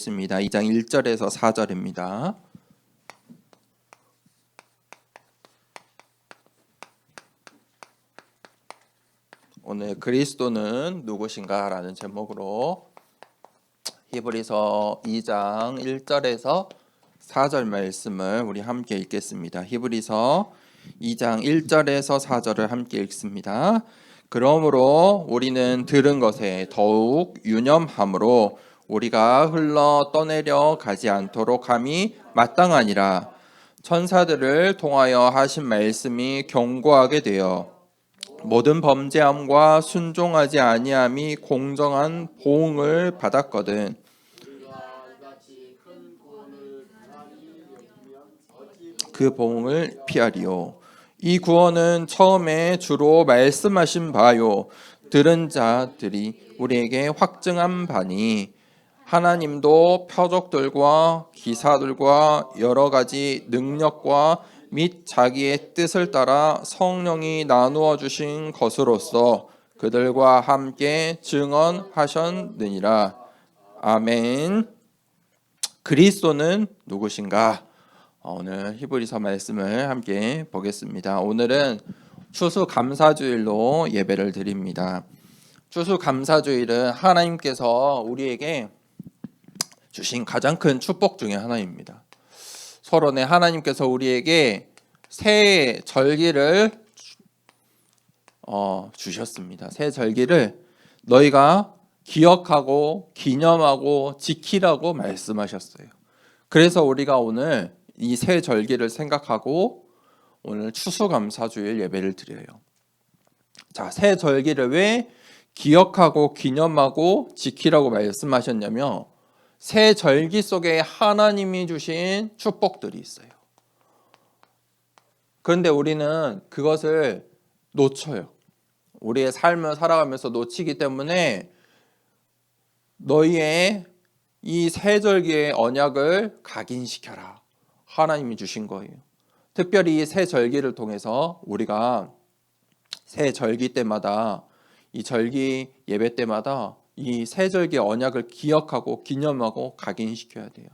있습니다. 2장 1절에서 4절입니다. 오늘 그리스도는 누구신가 라는 제목으로 히브리서 2장 1절에서 4절 말씀을 우리 함께 읽겠습니다. 히브리서 2장 1절에서 4절을 함께 읽습니다. 그러므로 우리는 들은 것에 더욱 유념함으로 우리가 흘러 떠내려 가지 않도록 함이 마땅하니라. 천사들을 통하여 하신 말씀이 견고하게 되어 모든 범죄함과 순종하지 아니함이 공정한 보응을 받았거든. 그 보응을 피하리요. 이 구원은 처음에 주로 말씀하신 바요 들은 자들이 우리에게 확증한 바니 하나님도 표적들과 기사들과 여러 가지 능력과 및 자기의 뜻을 따라 성령이 나누어 주신 것으로서 그들과 함께 증언하셨느니라. 아멘. 그리스도는 누구신가? 오늘 히브리서 말씀을 함께 보겠습니다. 오늘은 추수감사주일로 예배를 드립니다. 추수감사주일은 하나님께서 우리에게 주신 가장 큰 축복 중에 하나입니다. 서론에 하나님께서 우리에게 새 절기를 주셨습니다. 새 절기를 너희가 기억하고 기념하고 지키라고 말씀하셨어요. 그래서 우리가 오늘 이 새 절기를 생각하고 오늘 추수감사주일 예배를 드려요. 자, 새 절기를 왜 기억하고 기념하고 지키라고 말씀하셨냐면 새 절기 속에 하나님이 주신 축복들이 있어요. 그런데 우리는 그것을 놓쳐요. 우리의 삶을 살아가면서 놓치기 때문에 너희의 이 새 절기의 언약을 각인시켜라. 하나님이 주신 거예요. 특별히 이 새 절기를 통해서 우리가 새 절기 때마다 이 절기 예배 때마다 이 새 절기 언약을 기억하고 기념하고 각인시켜야 돼요.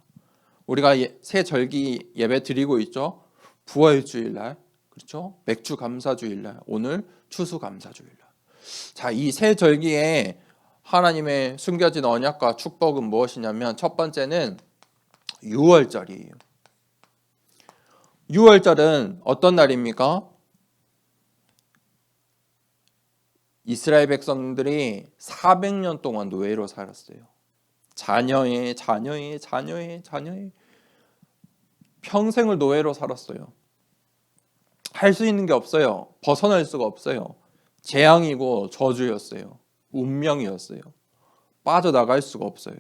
우리가 새 절기 예배 드리고 있죠. 부활주일날, 그렇죠? 맥주 감사주일날, 오늘 추수 감사주일날. 자, 이 새 절기에 하나님의 숨겨진 언약과 축복은 무엇이냐면 첫 번째는 유월절이에요. 유월절은 어떤 날입니까? 이스라엘 백성들이 400년 동안 노예로 살았어요. 자녀의 평생을 노예로 살았어요. 할 수 있는 게 없어요. 벗어날 수가 없어요. 재앙이고 저주였어요. 운명이었어요. 빠져나갈 수가 없어요.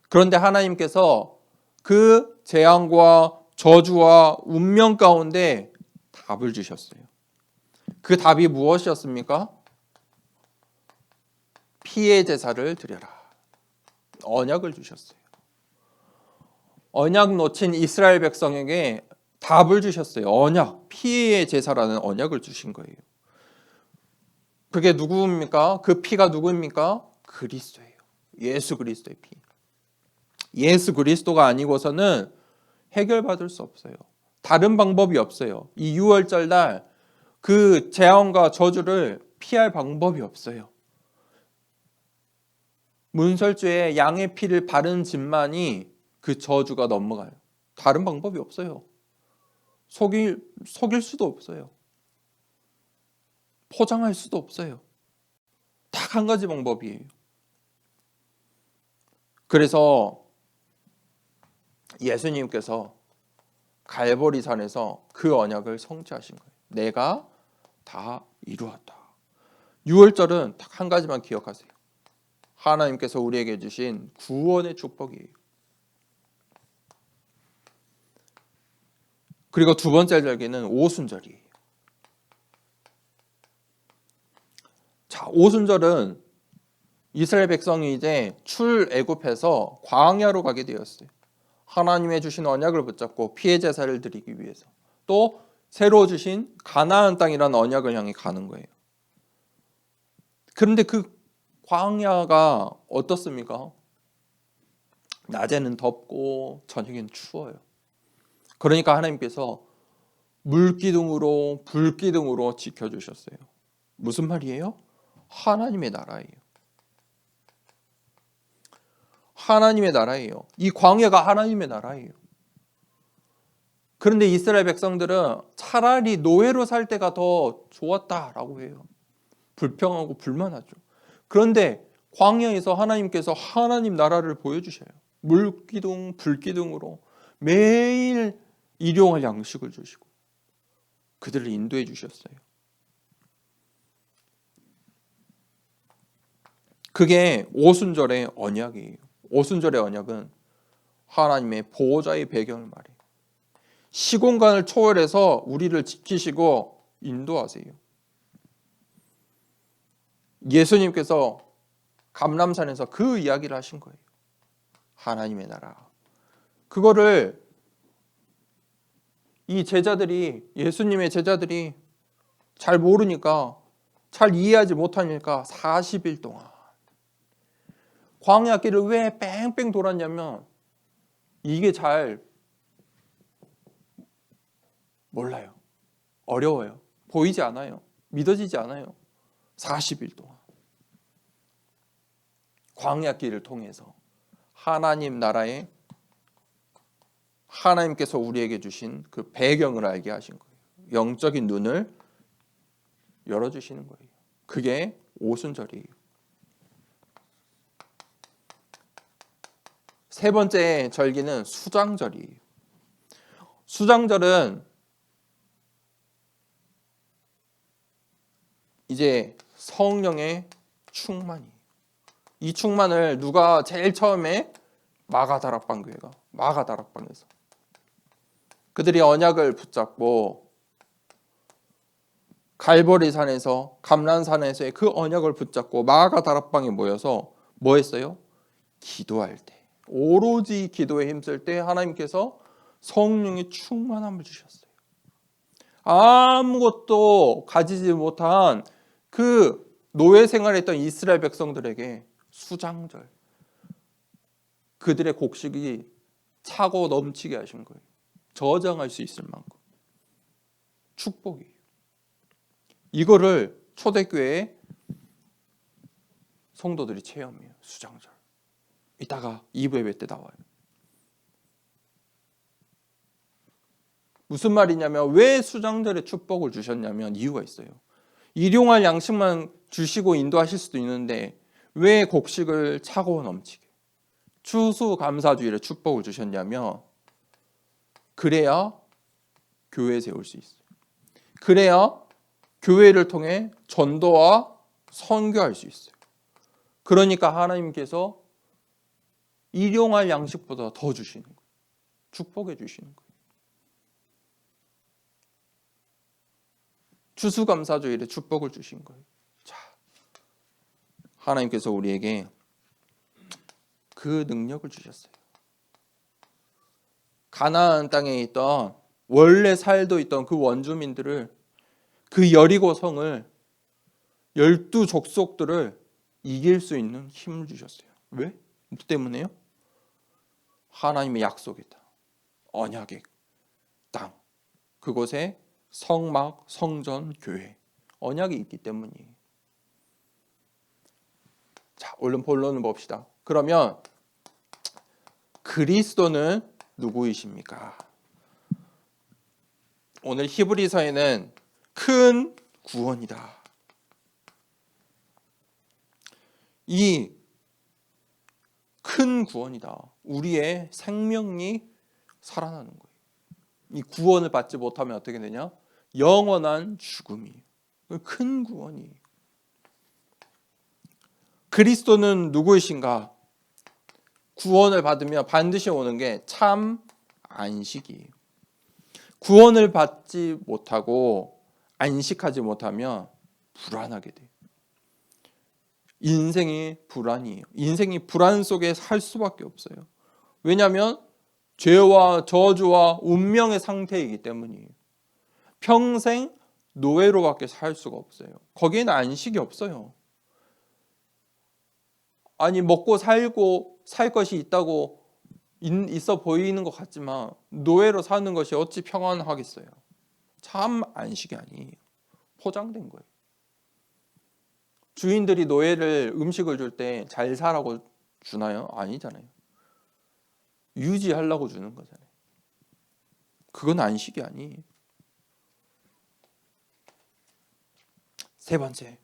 그런데 하나님께서 그 재앙과 저주와 운명 가운데 답을 주셨어요. 그 답이 무엇이었습니까? 피의 제사를 드려라. 언약을 주셨어요. 언약 놓친 이스라엘 백성에게 답을 주셨어요. 언약, 피의 제사라는 언약을 주신 거예요. 그게 누구입니까? 그 피가 누구입니까? 그리스도예요. 예수 그리스도의 피. 예수 그리스도가 아니고서는 해결받을 수 없어요. 다른 방법이 없어요. 이 유월절 날 그 재앙과 저주를 피할 방법이 없어요. 문설주에 양의 피를 바른 집만이 그 저주가 넘어가요. 다른 방법이 없어요. 속일 수도 없어요. 포장할 수도 없어요. 딱 한 가지 방법이에요. 그래서 예수님께서 갈보리산에서 그 언약을 성취하신 거예요. 내가 다 이루었다. 유월절은 딱 한 가지만 기억하세요. 하나님께서 우리에게 주신 구원의 축복이에요. 그리고 두 번째 절기는 오순절이에요. 자, 오순절은 이스라엘 백성이 이제 출애굽해서 광야로 가게 되었어요. 하나님의 주신 언약을 붙잡고 피의 제사를 드리기 위해서 또 새로 주신 가나안 땅이라는 언약을 향해 가는 거예요. 그런데 그 광야가 어떻습니까? 낮에는 덥고 저녁에는 추워요. 그러니까 하나님께서 물기둥으로 불기둥으로 지켜주셨어요. 무슨 말이에요? 하나님의 나라예요. 하나님의 나라예요. 이 광야가 하나님의 나라예요. 그런데 이스라엘 백성들은 차라리 노예로 살 때가 더 좋았다라고 해요. 불평하고 불만하죠. 그런데 광야에서 하나님께서 하나님 나라를 보여주셔요. 물기둥, 불기둥으로 매일 일용할 양식을 주시고 그들을 인도해 주셨어요. 그게 오순절의 언약이에요. 오순절의 언약은 하나님의 보호자의 배경을 말해요. 시공간을 초월해서 우리를 지키시고 인도하세요. 예수님께서 감람산에서 그 이야기를 하신 거예요. 하나님의 나라. 그거를 이 제자들이, 예수님의 제자들이 잘 모르니까, 잘 이해하지 못하니까 40일 동안 광야길을 왜 뺑뺑 돌았냐면 이게 잘 몰라요. 어려워요. 보이지 않아요. 믿어지지 않아요. 40일 동안 광야길을 통해서 하나님 나라에 하나님께서 우리에게 주신 그 배경을 알게 하신 거예요. 영적인 눈을 열어주시는 거예요. 그게 오순절이에요. 세 번째 절기는 수장절이에요. 수장절은 이제 성령의 충만이에요. 이 충만을 누가 제일 처음에 마가다락방 교회가 마가다락방에서 그들이 언약을 붙잡고 갈보리산에서 감람산에서의 그 언약을 붙잡고 마가다락방에 모여서 뭐 했어요? 기도할 때, 오로지 기도에 힘쓸 때 하나님께서 성령의 충만함을 주셨어요. 아무것도 가지지 못한 그 노예 생활했던 이스라엘 백성들에게 수장절, 그들의 곡식이 차고 넘치게 하신 거예요. 저장할 수 있을 만큼 축복이에요. 이거를 초대교회 성도들이 체험해요. 수장절. 이따가 2부 예배 때 나와요. 무슨 말이냐면 왜 수장절에 축복을 주셨냐면 이유가 있어요. 일용할 양식만 주시고 인도하실 수도 있는데 왜 곡식을 차고 넘치게 추수감사주일에 축복을 주셨냐면 그래야 교회 세울 수 있어요. 그래야 교회를 통해 전도와 선교할 수 있어요. 그러니까 하나님께서 일용할 양식보다 더 주시는 거예요. 축복해 주시는 거예요. 추수감사주일에 축복을 주신 거예요. 자, 하나님께서 우리에게 그 능력을 주셨어요. 가나안 땅에 있던 원래 살도 있던 그 원주민들을 그 여리고 성을 12족속들을 이길 수 있는 힘을 주셨어요. 왜? 뭐 때문에요? 하나님의 약속이다. 언약의 땅. 그곳에 성막, 성전, 교회. 언약이 있기 때문이에요. 자, 얼른 본론을 봅시다. 그러면 그리스도는 누구이십니까? 오늘 히브리서에는 큰 구원이다. 이 큰 구원이다. 우리의 생명이 살아나는 거예요. 이 구원을 받지 못하면 어떻게 되냐? 영원한 죽음이에요. 큰 구원이에요. 그리스도는 누구이신가? 구원을 받으면 반드시 오는 게 참 안식이에요. 구원을 받지 못하고 안식하지 못하면 불안하게 돼요. 인생이 불안이에요. 인생이 불안 속에 살 수밖에 없어요. 왜냐하면 죄와 저주와 운명의 상태이기 때문이에요. 평생 노예로밖에 살 수가 없어요. 거기에는 안식이 없어요. 아니 먹고 살고 살 것이 있다고 있어 보이는 것 같지만 노예로 사는 것이 어찌 평안하겠어요. 참 안식이 아니에요. 포장된 거예요. 주인들이 노예를 음식을 줄 때 잘 사라고 주나요? 아니잖아요. 유지하려고 주는 거잖아요. 그건 안식이 아니에요. 세 번째,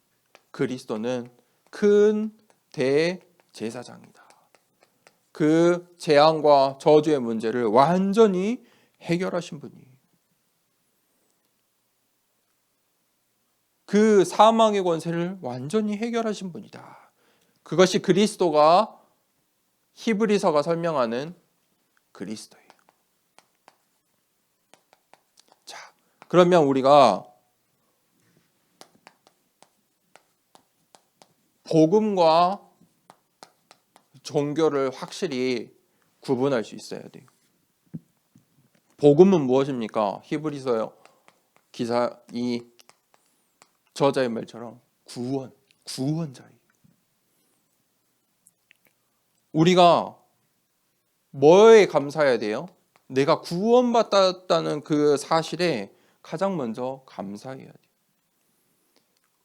그리스도는 큰 대제사장이다. 그 재앙과 저주의 문제를 완전히 해결하신 분이에요. 그 사망의 권세를 완전히 해결하신 분이다. 그것이 그리스도가 히브리서가 설명하는 그리스도예요. 자, 그러면 우리가 복음과 종교를 확실히 구분할 수 있어야 돼요. 복음은 무엇입니까? 히브리서 기사 이 저자의 말처럼 구원자예요. 우리가 뭐에 감사해야 돼요? 내가 구원받았다는 그 사실에 가장 먼저 감사해야 돼요.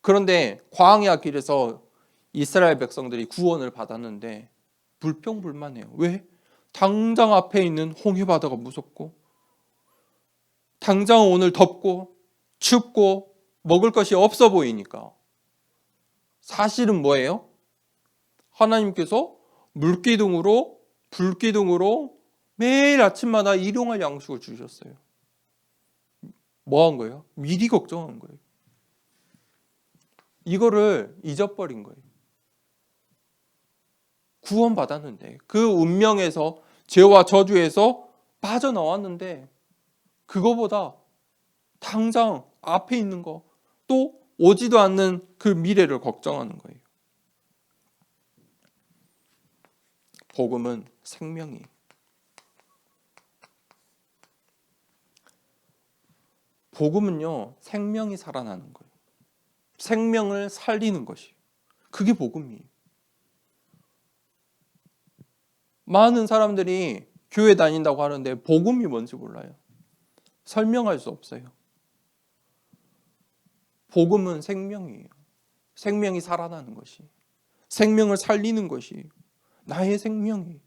그런데 광야 길에서 이스라엘 백성들이 구원을 받았는데 불평불만해요. 왜? 당장 앞에 있는 홍해바다가 무섭고, 당장 오늘 덥고 춥고 먹을 것이 없어 보이니까. 사실은 뭐예요? 하나님께서 물기둥으로 불기둥으로 매일 아침마다 일용할 양식을 주셨어요. 뭐 한 거예요? 미리 걱정한 거예요. 이거를 잊어버린 거예요. 구원받았는데, 그 운명에서, 죄와 저주에서 빠져나왔는데, 그거보다 당장 앞에 있는 거, 또 오지도 않는 그 미래를 걱정하는 거예요. 복음은 생명이에요. 복음은요, 생명이 살아나는 거예요. 생명을 살리는 것이. 그게 복음이에요. 많은 사람들이 교회 다닌다고 하는데 복음이 뭔지 몰라요. 설명할 수 없어요. 복음은 생명이에요. 생명이 살아나는 것이. 생명을 살리는 것이. 나의 생명이.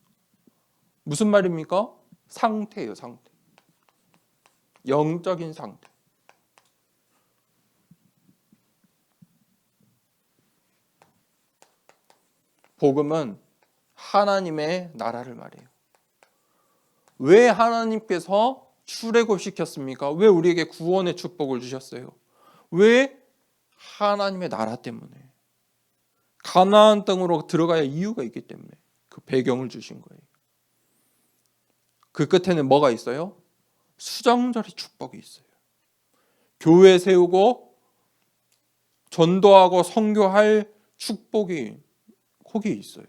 무슨 말입니까? 상태예요, 상태. 영적인 상태. 복음은 하나님의 나라를 말해요. 왜 하나님께서 출애굽시켰습니까? 왜 우리에게 구원의 축복을 주셨어요? 왜? 하나님의 나라 때문에. 가나안 땅으로 들어가야 이유가 있기 때문에 그 배경을 주신 거예요. 그 끝에는 뭐가 있어요? 수장절의 축복이 있어요. 교회 세우고 전도하고 선교할 축복이 거기에 있어요.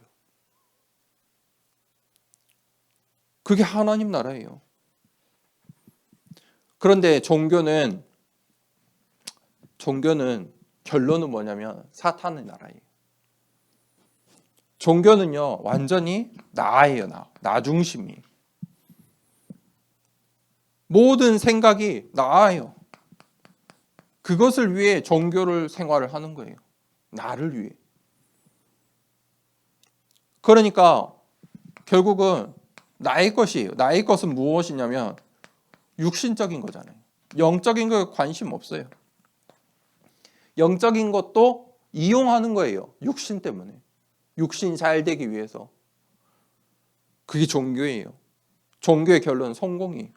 그게 하나님 나라예요. 그런데 종교는 결론은 뭐냐면 사탄의 나라예요. 종교는요, 완전히 나예요, 나 중심이. 모든 생각이 나예요. 그것을 위해 종교를 생활을 하는 거예요. 나를 위해. 그러니까 결국은 나의 것이에요. 나의 것은 무엇이냐면 육신적인 거잖아요. 영적인 거에 관심 없어요. 영적인 것도 이용하는 거예요. 육신 때문에. 육신 잘 되기 위해서. 그게 종교예요. 종교의 결론은 성공이에요.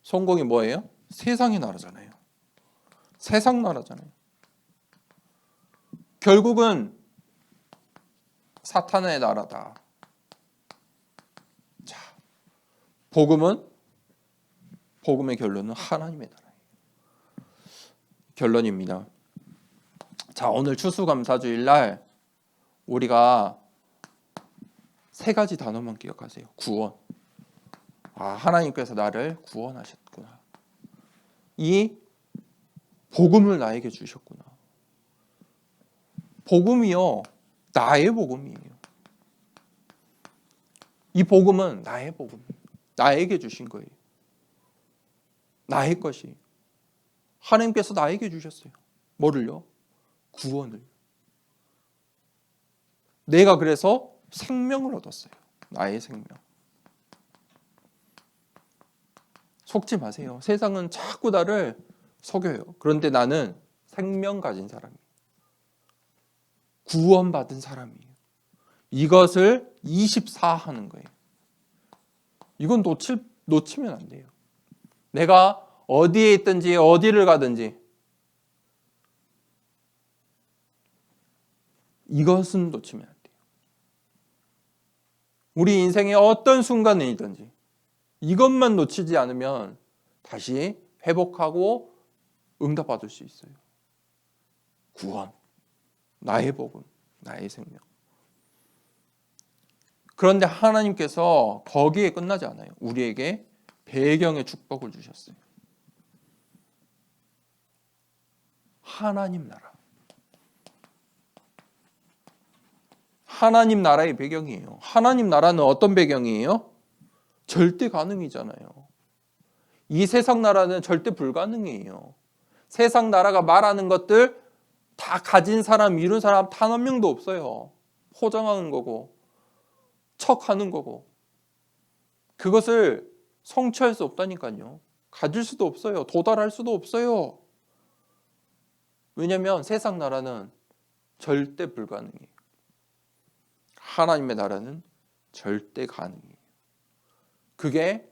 성공이 뭐예요? 세상의 나라잖아요. 세상 나라잖아요. 결국은 사탄의 나라다. 자, 복음의 결론은 하나님의 나라예요. 결론입니다. 자, 오늘 추수감사주일 날 우리가 세 가지 단어만 기억하세요. 구원. 하나님께서 나를 구원하셨구나. 이 복음을 나에게 주셨구나. 복음이요, 나의 복음이에요. 이 복음은 나의 복음이에요. 나에게 주신 거예요. 나의 것이. 하나님께서 나에게 주셨어요. 뭐를요? 구원을. 내가 그래서 생명을 얻었어요. 나의 생명. 속지 마세요. 세상은 자꾸 나를 속여요. 그런데 나는 생명 가진 사람이에요. 구원받은 사람이에요. 이것을 24 하는 거예요. 이건 놓치면 안 돼요. 내가 어디에 있든지 어디를 가든지 이것은 놓치면 안 돼요. 우리 인생의 어떤 순간이든지 이것만 놓치지 않으면 다시 회복하고 응답받을 수 있어요. 구원, 나의 복음, 나의 생명. 그런데 하나님께서 거기에 끝나지 않아요. 우리에게 배경의 축복을 주셨어요. 하나님 나라. 하나님 나라의 배경이에요. 하나님 나라는 어떤 배경이에요? 절대 가능이잖아요. 이 세상 나라는 절대 불가능이에요. 세상 나라가 말하는 것들 다 가진 사람, 이룬 사람 단 한 명도 없어요. 포장하는 거고 척하는 거고 그것을 성취할 수 없다니까요. 가질 수도 없어요. 도달할 수도 없어요. 왜냐하면 세상 나라는 절대 불가능해요. 하나님의 나라는 절대 가능해요. 그게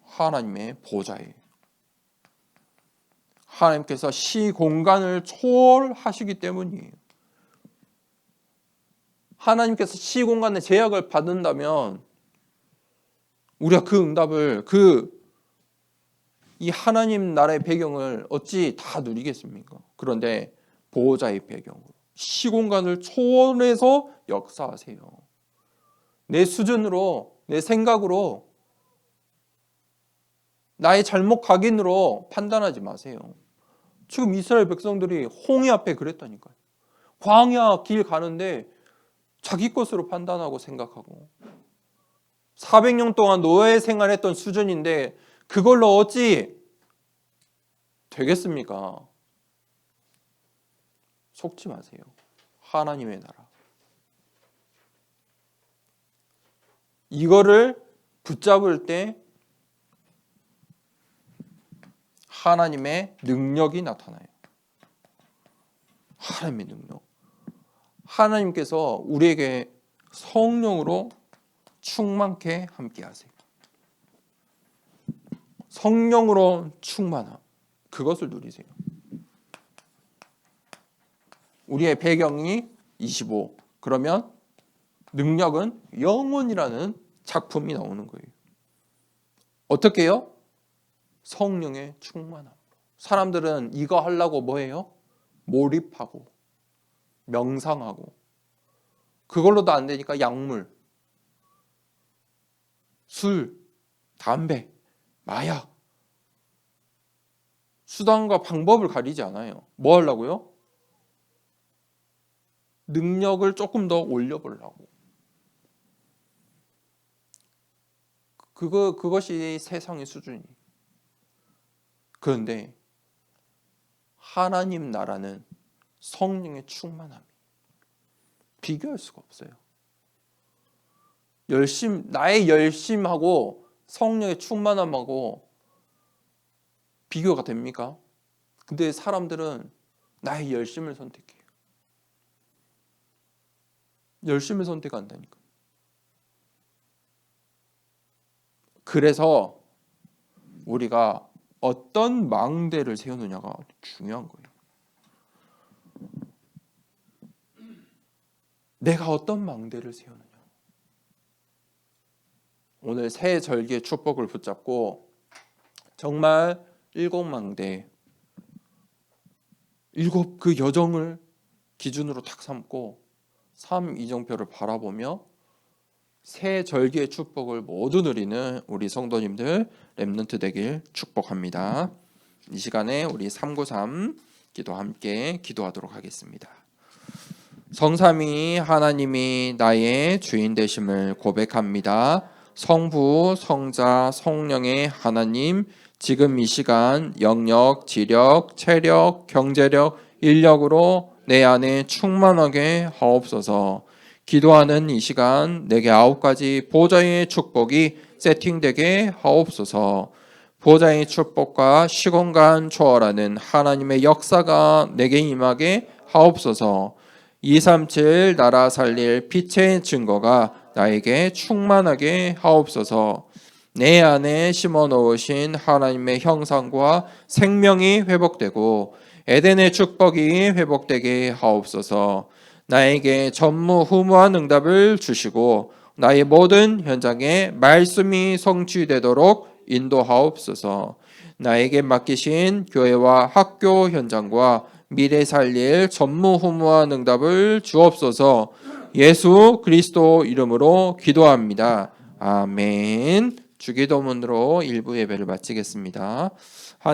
하나님의 보좌예요. 하나님께서 시공간을 초월하시기 때문이에요. 하나님께서 시공간의 제약을 받는다면 우리가 그 응답을 이 하나님 나라의 배경을 어찌 다 누리겠습니까? 그런데 보호자의 배경으로 시공간을 초월해서 역사하세요. 내 수준으로, 내 생각으로, 나의 잘못 각인으로 판단하지 마세요. 지금 이스라엘 백성들이 홍해 앞에 그랬다니까요. 광야 길 가는데 자기 것으로 판단하고 생각하고 400년 동안 노예 생활했던 수준인데 그걸로 어찌 되겠습니까? 속지 마세요. 하나님의 나라. 이거를 붙잡을 때 하나님의 능력이 나타나요. 하나님의 능력. 하나님께서 우리에게 성령으로 충만케 함께 하세요. 성령으로 충만함. 그것을 누리세요. 우리의 배경이 25. 그러면 능력은 영혼이라는 작품이 나오는 거예요. 어떻게요? 성령의 충만함. 사람들은 이거 하려고 뭐해요? 몰입하고 명상하고 그걸로도 안 되니까 약물, 술, 담배, 마약 수단과 방법을 가리지 않아요. 뭐 하려고요? 능력을 조금 더 올려보려고. 그것이 세상의 수준이에요. 그런데 하나님 나라는 성령의 충만함이 비교할 수가 없어요. 나의 열심하고 성령의 충만함하고 비교가 됩니까? 근데 사람들은 나의 열심을 선택해요. 열심을 선택한다니까. 그래서 우리가 어떤 망대를 세우느냐가 중요한 거예요. 내가 어떤 망대를 세우느냐. 오늘 새 절기의 축복을 붙잡고 정말 7망대, 7 그 여정을 기준으로 딱 삼고 3이정표를 바라보며 새 절기의 축복을 모두 누리는 우리 성도님들 렘넌트 되길 축복합니다. 이 시간에 우리 393 기도 함께 기도하도록 하겠습니다. 성삼위 하나님이 나의 주인 되심을 고백합니다. 성부, 성자, 성령의 하나님, 지금 이 시간 영력, 지력, 체력, 경제력, 인력으로 내 안에 충만하게 하옵소서. 기도하는 이 시간 내게 9가지 보좌의 축복이 세팅되게 하옵소서. 보좌의 축복과 시공간 초월하는 하나님의 역사가 내게 임하게 하옵소서. 237 나라 살릴 빛의 증거가 나에게 충만하게 하옵소서. 내 안에 심어 놓으신 하나님의 형상과 생명이 회복되고 에덴의 축복이 회복되게 하옵소서. 나에게 전무후무한 응답을 주시고 나의 모든 현장에 말씀이 성취되도록 인도하옵소서. 나에게 맡기신 교회와 학교 현장과 미래 살릴 전무후무한 응답을 주옵소서. 예수 그리스도 이름으로 기도합니다. 아멘. 주기도문으로 일부 예배를 마치겠습니다.